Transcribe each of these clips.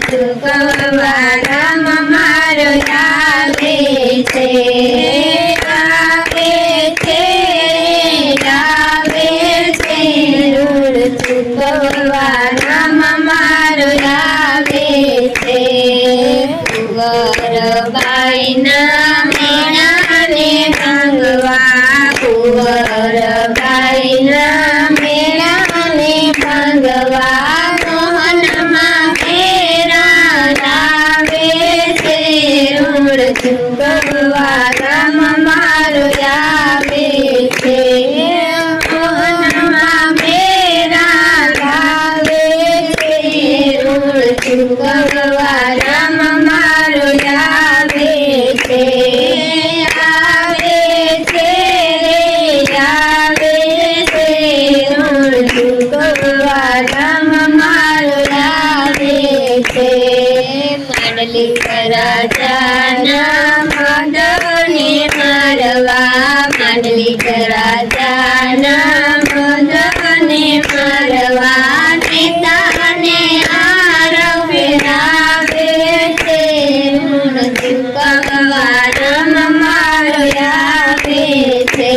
ચૂકવવા રામ મારો આવે છે, આવે છે, આવે છે, ઋણ ચૂકવવા રામ મારો આવે છે। કુંવરબાઈના મેળાને ભાંગવા, કુંવરબાઈના મેળાને ભાંગવા મોહનમાં ફેરા લાવે છે, ઋણ ચૂકવવા રામ મારો આવે છે, મોહનમાં ફેરા લાવે છે, ઋણ ચૂકવવા રામ મારો આવે છે, આવે છે રે આવે છે, ઋણ ચૂકવવા રામ મારો આવે છે। માંડલિક રાજાના મદને મારવા, માંડલિક રાજાના મદને મારવા નેતાને હાર પહેરાવે છે, ઋણ ચૂકવવા રામ મારો આવે છે,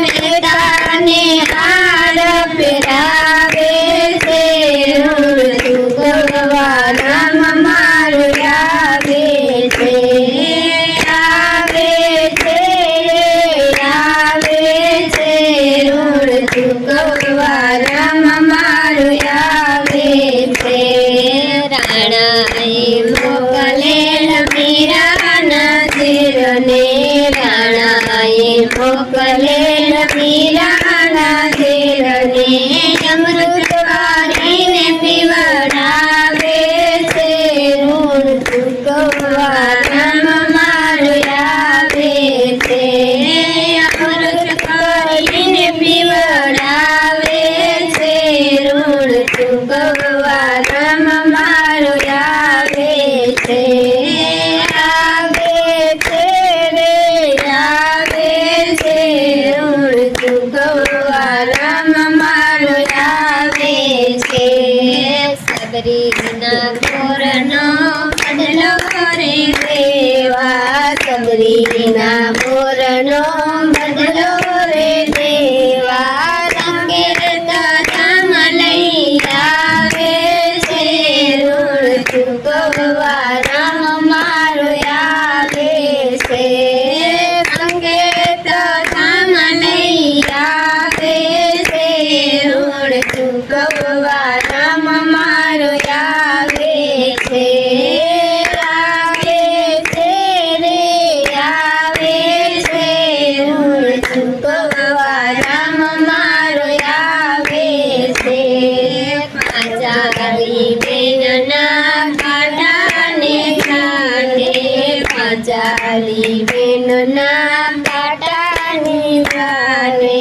નેતાને હાર પહેરાવે છે, ઋણ ચૂકવવા રામ મારો આવે છે, આવે છે, આવે છે, ઋણ ચૂકવવા રામ મારો આવે છે। રાણાએ મોકલેલ મીરાના શેરને, રાણાએ મોકલેલ મીરાના શેરને અમૃત વારીને પીવડાવે છે, ઋણ ચૂકવવા રામ મારો આવે છે, અમૃત કરીને પીવડાવે છે, ઋણ ચૂકવવા રામ મારો આવે છે, આવે છે રે આવે છે, ઋણ ચૂકવવા રામ મારો આવે છે। સબરીના મોરનો બદલો રે દેવા, સબરીના મોરનો બદલો રે દેવા, સંકેત ધામ લઈ આવે છે, ઋણ ચૂકવવા રામ મારો આવે છે, સંકેત ધામ લઈ આવે છે, ઋણ ચૂકવવા રામ મારો આવે છે, આવે છે રે આવે છે, ઋણ ચૂકવવા રામ મારો આવે છે। પાંચાલી બેનના કાંટાને કાંઠે, પાંચાલી બેનના કાંટાને કાંઠે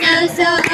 900